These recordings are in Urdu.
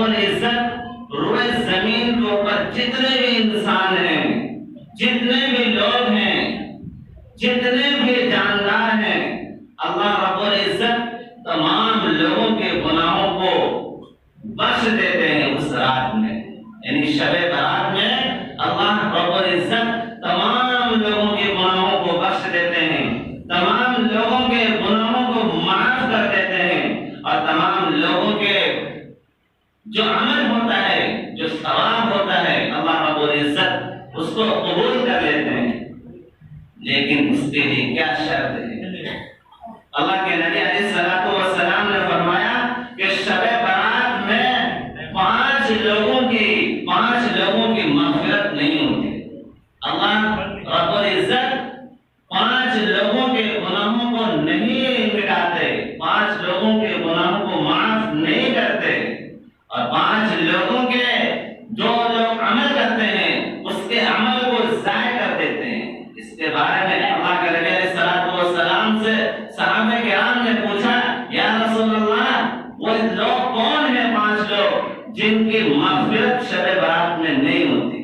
العزت روئے زمین کے اوپر جتنے بھی انسان ہیں، جتنے بھی لوگ ہیں، جتنے بھی جاندار ہیں، اللہ رب العزت تمام لوگوں کے گناہوں کو بخش دیتے ہیں اس رات میں، یعنی شب برات میں اللہ رب العزت تمام لوگوں کے گناہوں کو بخش دیتے ہیں، تمام لوگوں کے گناہوں کو معاف کر دیتے ہیں، اور تمام لوگوں کے جو عمل ہوتا ہے، جو ثواب ہوتا ہے، اللہ رب العزت اس کو قبول کر لیتے ہیں۔ لیکن اس کے لیے کیا شرط ہے؟ اللہ کے نبی علیہ السلام نے فرمایا کہ شب برات میں 5 لوگوں کی مغفرت نہیں ہوتی۔ اللہ رب العزت 5 لوگوں کے گناہوں کو نہیں مٹاتے، 5 لوگوں کے گناہوں کو معاف نہیں کرتے، اور 5 لوگوں کے جو لوگ عمل کرتے ہیں اس کے عمل کو ضائع کر دیتے ہیں۔ اس کے بارے میں اللہ کے نبی علیہ السلام سے صحابہ کرام نے پوچھا، یا رسول اللہ وہ لوگ کون ہیں 5 لوگ جن کی مغفرت شب برات میں نہیں ہوتی،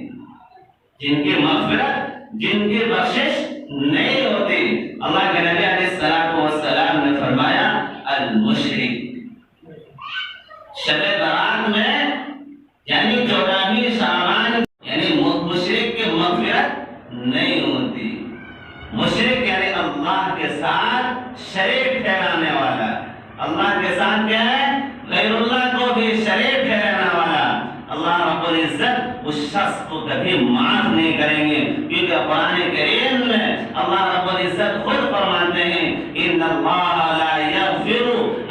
جن کی مغفرت، جن کی بخشش نہیں ہوتی؟ اللہ کے نبی علیہ السلام نے فرمایا المشرک۔ شب برات میں یعنی 14ویں شعبان یعنی مشرک کی مغفرت نہیں ہوتی۔ مشرک یعنی اللہ کے ساتھ شریک ٹھہرانے والا، اللہ کے ساتھ کیا ہے؟ غیر اللہ کو بھی شریک ٹھہرانے والا۔ اللہ رب العزت اس شخص کو کبھی معاف نہیں کریں گے، کیونکہ قرآن کریم میں اللہ رب العزت خود فرماتے ہیں ان اللہ لا یغفر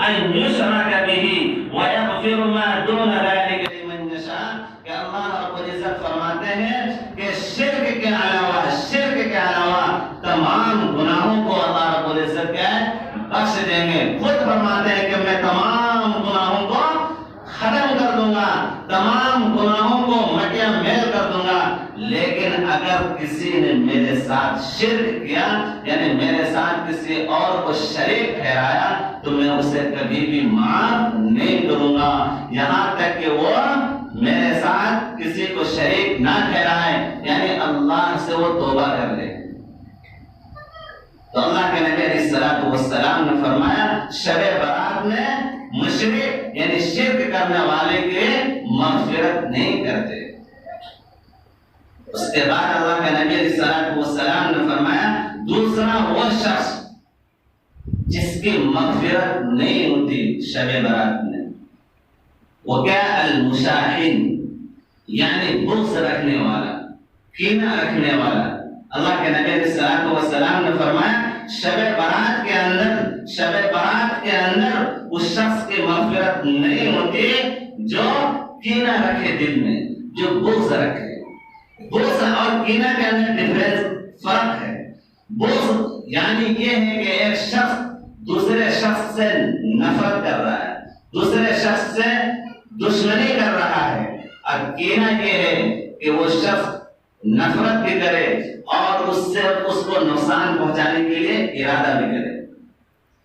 ان یشرک بہ ویغفر ما دون ذلک لمن یشاء، کہ اللہ رب العزت فرماتے ہیں کہ شرک کے علاوہ تمام گناہوں کو اللہ رب العزت کیا ہے؟ بخش دیں گے۔ خود فرماتے ہیں کہ میں تمام گناہوں کو ختم کر دوں گا، تمام گناہوں کو مٹیا میل کر دوں گا، لیکن اگر کسی نے میرے ساتھ شرک کیا یعنی میرے ساتھ کسی اور کو شریک ٹھہرایا تو میں اسے کبھی بھی معاف نہیں کروں گا، یہاں تک کہ وہ میرے ساتھ کسی کو شریک نہ ٹھہرائے، یعنی اللہ سے وہ توبہ کر لے۔ تو اللہ کے نبی علیہ السلام نے فرمایا شب برات میں مشرک یعنی شرک کرنے والے کے مغفرت نہیں کرتے۔ اس کے بعد اللہ کے نبی علیہ السلام نے فرمایا دوسرا وہ شخص جس کی مغفرت نہیں ہوتی شب برات میں، وہ کیا؟ المشاحن، یعنی بغض رکھنے والا، کینہ رکھنے والا۔ اللہ کے نبی علیہ السلام نے فرمایا شب برات کے اندر اس شخص کی مغفرت نہیں ہوتی جو کینہ رکھے دل میں، جو بغض رکھے۔ بغض اور کینہ کے اندر ڈفرنس، فرق ہے۔ بغض یعنی یہ ہے کہ ایک شخص دوسرے شخص سے نفرت کر رہا ہے، دوسرے شخص سے دشمنی کر رہا ہے، اور کینہ یہ ہے کہ وہ شخص نفرت بھی کرے اور اس کو نقصان پہنچانے کے لیے ارادہ بھی کرے۔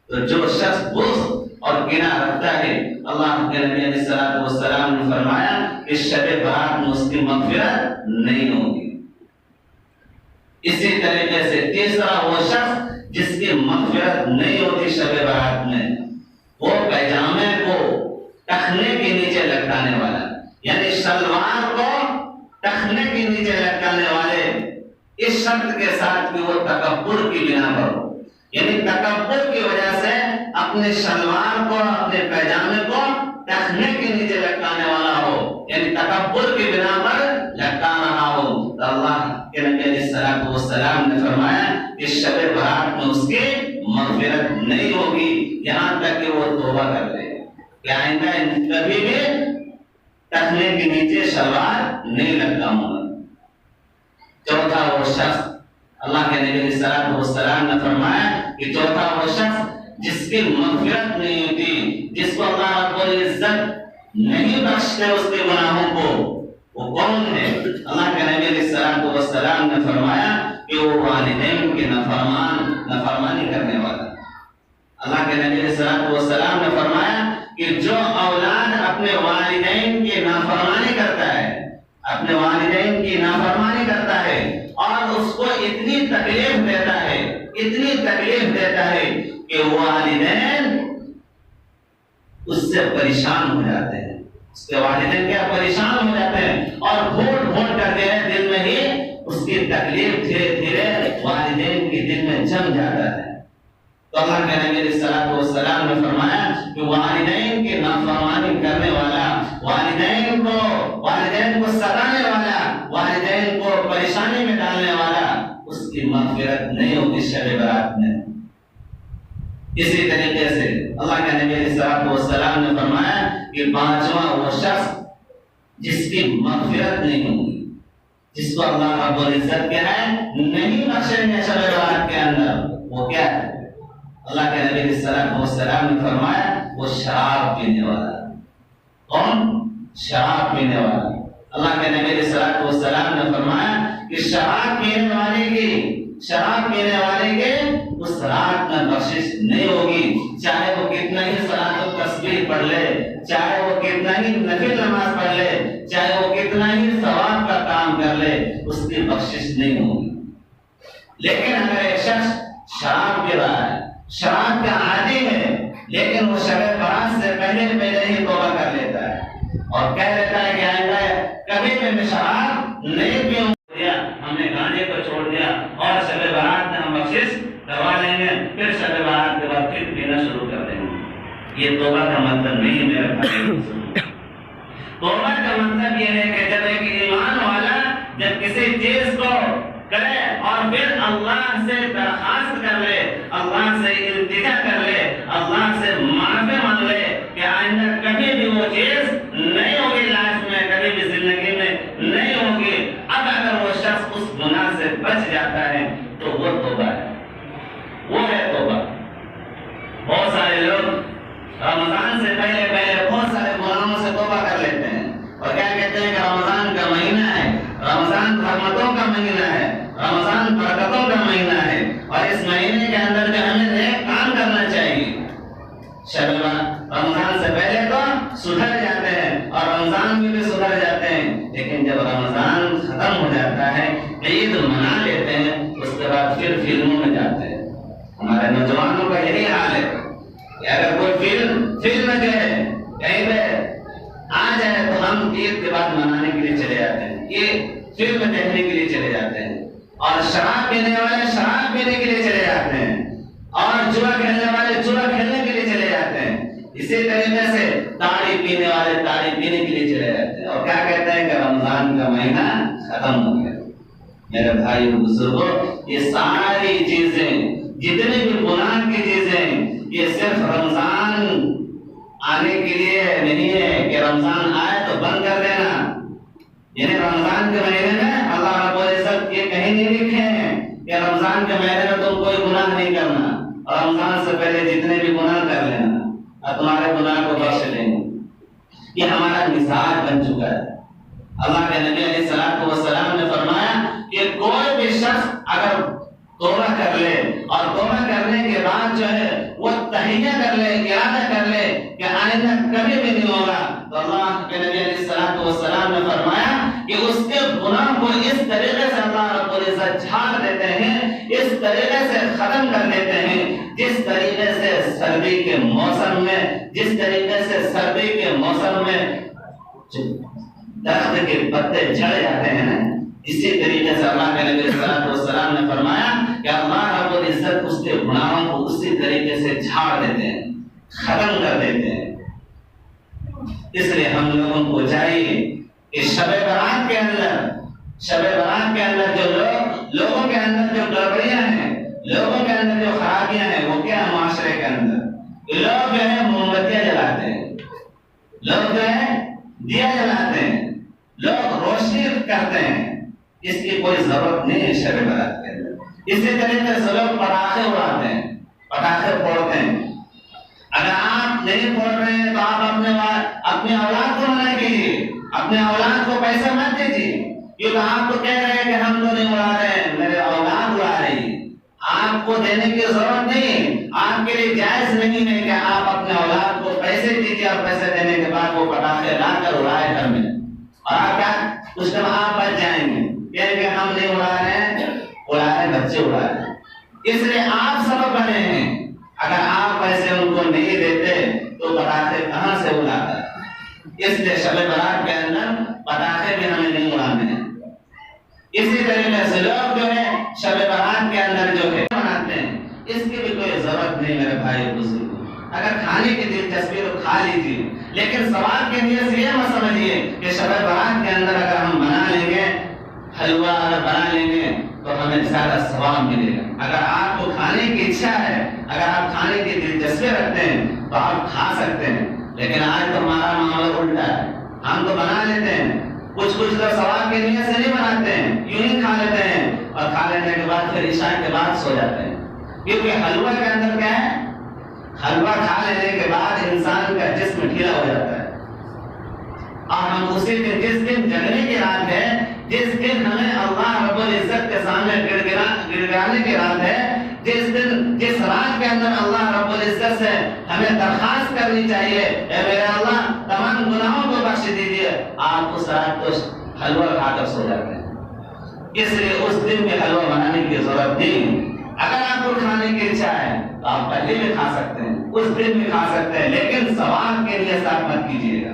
تو جو شخص بغض اور کینہ رکھتا ہے، اللہ کے نبی علیہ السلام نے فرمایا کہ شب برات میں اس کی مغفرت نہیں ہوگی۔ اسی طریقے سے تیسرا وہ شخص جس کی مغفرت نہیں ہوتی شب برات میں، وہ پیجامے کو ٹخنے کے نیچے لٹکانے والا، یعنی شلوار کو ٹخنے کے نیچے لٹکانے والے، اس شرط کے ساتھ کہ وہ تکبر کی بنا پر ہو، یعنی تکبر کی وجہ سے اپنے شلوار کو، اپنے پیجامے کو ٹخنے کے نیچے لٹکانے والا ہو، یعنی تکبر کی بنا پر لٹکا رہا ہو، تو اللہ کے نبی علیہ السلام نے فرمایا کہ شب برات میں اس کی مغفرت نہیں ہوگی یہاں تک کہ وہ توبہ کر لے کہ آئندہ کبھی بھی ٹخنے کے نیچے شلوار نہیں لٹکاؤں گا۔ چوتھا وہ شخص، اللہ کے نبی علیہ السلام نے فرمایا کہ چوتھا وہ شخص جس کی مغفرت نہیں ہوتی، جس کو اللہ رب العزت نہیں بخشتے اس کے گناہوں کو، وہ کون ہے؟ اللہ کے نبی علیہ السلام نے فرمایا کہ وہ والدین کی نافرمانی کرنے والا۔ اللہ کے نبی علیہ السلام نے فرمایا کہ جو اولاد اپنے اپنے والدین کی نافرمانی کرتا ہے، اپنے والدین کی نافرمانی کرتا ہے اور اس کو اتنی تکلیف دیتا ہے، اتنی تکلیف دیتا ہے کہ والدین اس سے پریشان ہو جاتے ہیں، اس کے والدین کیا پریشان ہو جاتے ہیں اور گھوٹ گھوٹ کر کے دل میں ہی اس کی تکلیف دھیرے دھیرے والدین کے دل میں جم جاتا ہے۔ تو اللہ کے نبی علیہ الصلوۃ والسلام نے فرمایا کہ والدین کی نافرمانی کرنے والا، والدین کو ستانے والا، والدین کو پریشانی میں ڈالنے والا، اس کی مغفرت نہیں ہوگی شب برات میں۔ اسی طریقے سے اللہ کے نبی علیہ الصلوۃ والسلام نے فرمایا کہ پانچواں وہ شخص جس کی مغفرت نہیں ہوگی، جس کو اللہ رب العزت کیا ہے نہیں بخشیں گے شب برات کے اندر، وہ کیا ہے؟ اللہ کے نبی علیہ الصلوۃ والسلام نے فرمایا وہ شراب پینے والا۔ کون؟ شراب پینے والا۔ اللہ کے نبی علیہ الصلوۃ والسلام نے فرمایا کہ شراب پینے والے کے اس رات میں بخشش نہیں ہوگی، چاہے وہ کتنا ہی صلاۃ و تسبیح پڑھ لے، چاہے وہ کتنا ہی نفل نماز پڑھ لے، چاہے وہ کتنا ہی ثواب کا کام کر لے، اس کی بخشش نہیں ہوگی۔ لیکن اگر ایک شخص شراب پی رہا ہے، شراب کا عادی ہے، لیکن وہ شب برات سے پہلے ہی توبہ کر لیتا ہے اور کہہ لیتا ہے کہ آئندہ کبھی بھی میں شراب نہیں پیوں گا، ہم نے گانے کو چھوڑ دیا اور شب برات میں ہم بخشش کروا لیں گے، پھر شب برات کے بعد پھر پینا شروع کر دیں گے۔ یہ توبہ کا مطلب نہیں ہے میرے بھائی۔ توبہ کا مطلب یہ ہے کہ جب ایک ایمان والا جب کسی چیز کو کرے اور پھر اللہ سے درخواست کر لے، اللہ سے التجا کر لے، اللہ سے معافی مانگ لے کہ آئندہ کبھی بھی وہ چیز نہیں ہوگی، لائف میں کبھی بھی زندگی میں نہیں ہوگی۔ اب اگر وہ شخص اس گناہ سے بچ جاتا ہے تو وہ توبہ ہے، وہ ہے توبہ۔ بہت سارے لوگ رمضان سے پہلے بہت سارے گناہوں سے توبہ کر لیتے ہیں اور کیا کہتے ہیں کہ رمضان کا مہینہ ہے، رمضان رحمتوں کا مہینہ ہے، رمضان برکتوں کا مہینہ ہے اور اس مہینے کے اندر جو ہمیں نیک کام کرنا چاہیے۔ رمضان سے پہلے تو سدھر جاتے ہیں اور رمضان میں بھی سدھر جاتے ہیں، لیکن جب رمضان ختم ہو جاتا ہے، عید منا لیتے ہیں، اس کے بعد پھر فلموں میں جاتے ہیں۔ ہمارے نوجوانوں کا یہی حال ہے کہ اگر کوئی فلم جو ہے کہیں پہ آ جائے تو ہم عید کے بعد منانے کے لیے چلے جاتے ہیں، یہ فلم دیکھنے کے لیے چلے جاتے ہیں، اور شراب پینے والے شراب پینے کے لیے چلے جاتے ہیں، اور جوا کھیلنے والے جوا کھیلنے کے لیے چلے جاتے ہیں۔ اسی طریقے سے تاڑی پینے والے تاڑی پینے کے لیے چلے جاتے ہیں اور کیا کہتے ہیں کہ رمضان کا مہینہ ختم ہو گیا۔ میرے بھائی بزرگوں، یہ ساری چیزیں جتنی بھی گناہ کی چیزیں یہ صرف رمضان آنے کے لیے نہیں ہے کہ رمضان آئے تو بند کر دینا، یعنی رمضان کے مہینے میں اللہ رب العزت یہ کہیں نہیں لکھے ہیں کہ رمضان کے مہینے میں تم کوئی گناہ نہیں کرنا اور رمضان سے پہلے جتنے بھی گناہ کر لینا اور تمہارے گناہ کو بخش لیں گے۔ یہ ہمارا مزاج بن چکا ہے۔ اللہ کے نبی علیہ الصلوۃ والسلام نے فرمایا کہ کوئی بھی شخص اگر توبہ کر لے اور توبہ کرنے کے بعد جو ہے وہ تہیہ کر لے، ارادہ کر لے کہ آئندہ کبھی بھی نہیں ہوگا، تو اللہ کے نبی علیہ الصلوۃ والسلام نے فرمایا کہ اس کے گناہ کو اس طریقے سے اللہ رب العزت جھاڑ دیتے ہیں، اس طریقے سے ختم کر دیتے ہیں جس طریقے سے سردی کے موسم میں درخت کے پتے جھڑ جاتے ہیں نا، اسی طریقے سے اللہ کے نبی صلی اللہ علیہ وسلم نے فرمایا کہ اللہ رب العزت اس کے گناہوں کو اسی طریقے سے جھاڑ دیتے ہیں، ختم کر دیتے ہیں۔ اس لیے ہم لوگوں کو چاہیے کہ شب برات کے اندر جو لوگوں کے اندر جو گڑبڑیاں ہیں، لوگوں کے اندر جو خرابیاں ہیں، وہ کیا ہے؟ معاشرے کے اندر لوگ جو ہے موم بتیاں جلاتے ہیں، لوگ جو ہے دیا جلاتے ہیں، لوگ روشنی کرتے ہیں، اس کی کوئی ضرورت نہیں ہے شب برات کے اندر۔ اسی طریقے سے لوگ پٹاخے اڑاتے ہیں، پٹاخے پھوڑتے ہیں۔ اگر آپ نہیں پھوڑ رہے ہیں تو آپ اپنے اولاد کو منع کیجیے، اپنے اولاد کو پیسہ مت دیجیے، کیونکہ آپ تو کہہ رہے ہیں کہ ہم تو نہیں اڑا رہے ہیں، میرے اولاد اڑا رہی ہے۔ آپ کو دینے کی ضرورت نہیں، آپ کے لیے جائز نہیں ہے کہ آپ اپنے اولاد کو پیسے دیجیے اور پیسے دینے کے بعد وہ پٹاخے لا کر اڑائے گھر میں، اور آپ کیا اس ٹائم آپ بچ جائیں گے کہ ہم نہیں اڑا رہے ہیں، اڑا رہے بچے اڑا رہے ہیں۔ اس لیے آپ سبب بنے ہیں، اگر آپ پیسے ان کو نہیں دیتے تو پٹاخے کہاں سے اڑاتا؟ اس لیے شب برات کے اندر پٹاخے بھی ہمیں نہیں اڑانے ہیں۔ اسی طریقے سے لوگ جو ہے شب برات کے اندر جو ہے مناتے ہیں، اس کی بھی کوئی ضرورت نہیں میرے بھائی بزرگ۔ اگر کھانے کی دلچسپی تو کھا لیجیے، لیکن ثواب کے نیت سے یہ مت سمجھیے کہ شب برات کے اندر اگر ہم بنا لیں گے، حلوہ اگر بنا لیں گے تو ہمیں زیادہ ثواب ملے گا۔ اگر آپ کو کھانے کی اچھا ہے، اگر آپ کھانے کی دلچسپی رکھتے ہیں تو آپ کھا سکتے ہیں، لیکن آج تو ہمارا معاملہ الٹا ہے، ہم تو بنا لیتے ہیں، کچھ لوگ ثواب کے نیت سے نہیں بناتے ہیں، یوں ہی کھا لیتے ہیں، اور کھا لینے کے بعد پھر عشاء کے بعد سو جاتے ہیں، کیونکہ حلوہ کے اندر کیا ہے، حلوہ کھا لینے کے بعد انسان کا جسم ڈھیلا ہو جاتا ہے، اور ہم اسی دن جس دن جگنے کی رات ہے، جس دن ہمیں اللہ رب العزت کے سامنے گڑگڑانے کی رات ہے، جس رات کے اندر اللہ رب العزت سے ہمیں درخواست کرنی چاہیے، اے میرے اللہ تمام گناہوں کو بخش دیجیے، آپ اس رات کو حلوہ کھا کر سو جاتے ہیں۔ اس لیے اس دن میں حلوہ بنانے کی ضرورت نہیں۔ اگر آپ کو کھانے کی اچھا ہے تو آپ پہلے بھی کھا سکتے ہیں، اس دن بھی کھا سکتے ہیں، لیکن ثواب کے نیت سے آپ مت کیجیے گا،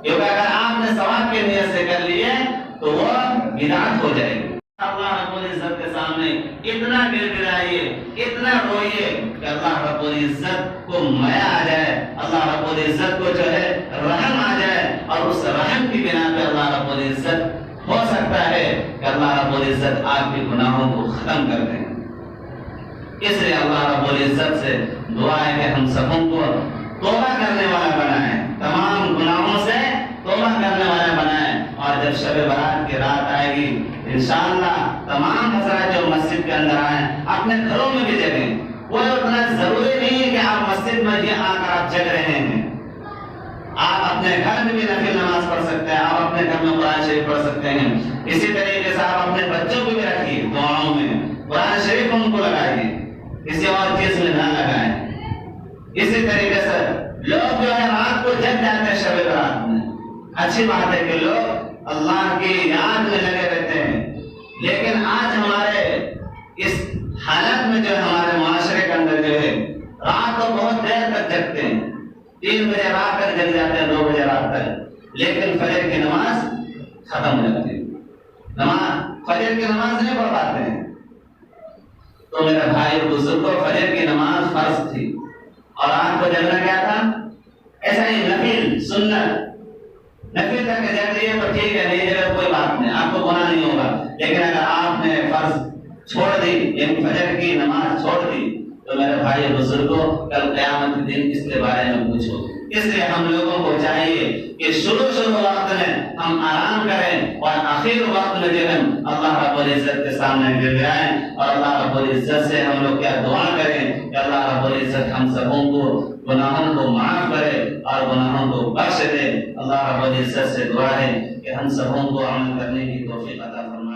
کیونکہ اگر آپ نے ثواب کے نیت سے کر لیے تو وہ بدعت ہو جائے گی۔ اللہ رب العزت کے سامنے اتنا گر گرائیے، اتنا روئیے کہ اللہ رب العزت کو میا آ جائے، اللہ رب العزت کو جو ہے رحم آ جائے، اور اس رحم کی بنا پہ اللہ رب العزت ہو سکتا ہے کہ اللہ رب العزت آپ کے گناہوں کو ختم کر دیں۔ اس لیے اللہ رب العزت سے دعا ہے کہ ہم سبوں کو توبہ کرنے والا بنائیں، تمام گناہوں سے توبہ کرنے والا بنائیں، اور جب شب برات کی رات آئے گی انشاءاللہ تمام حضرات جو مسجد کے اندر آئیں اپنے گھروں میں بھی جگیں۔ وہ اتنا ضروری نہیں ہے کہ آپ مسجد میں یہ آ کر آپ جگ رہے ہیں، آپ اپنے گھر میں بھی نفل نماز پڑھ سکتے ہیں، آپ اپنے گھر میں قرآن شریف پڑھ سکتے ہیں۔ اسی طریقے سے آپ اپنے بچوں کو بھی رکھیے دعاؤں میں، قرآن شریف ان کو لگائیے، کسی اور چیز میں نہ لگائیں۔ اسی طریقے سے لوگ جو ہے رات کو جگ جاتے ہیں شب برات میں، اچھی بات ہے کہ لوگ اللہ کی یاد میں لگے رہتے ہیں، لیکن آج ہمارے اس حالت میں جو ہمارے معاشرے کے اندر جو ہے رات کو بہت دیر تک جگتے ہیں، 3 بجے رات تک جگ جاتے ہیں، 2 بجے رات تک، لیکن فجر کی نماز ختم ہو جاتی ہے، فجر کی نماز نہیں پڑھ پاتے ہیں۔ تو میرے بھائی اور بزرگوں، فجر کی نماز فرض تھی اور رات کو جگنا کیا تھا؟ ایسا ہی نفل سنت، نفل تک جگ لیے تو ٹھیک ہے، نہیں جگہ کوئی بات نہیں، آپ کو گناہ نہیں ہوگا، لیکن اگر آپ نے فرض چھوڑ دی، یعنی فجر کی نماز چھوڑ دی، تو میرے بھائی بزرگوں کل قیامت کے دن اس کے بارے میں پوچھو۔ اس لیے ہم لوگوں کو چاہیے کہ شروع وقت میں ہم آرام کریں، اور آخر وقت میں جو ہم اللہ رب العزت کے سامنے گر جائیں، اور اللہ رب العزت سے ہم لوگ کیا دعا کریں کہ اللہ رب العزت ہم سبوں کو گناہوں کو معاف کرے اور گناہوں کو بخش دے۔ اللہ رب العزت سے دعا ہے کہ ہم سبوں کو عمل کرنے کی توفیق عطا فرمائے۔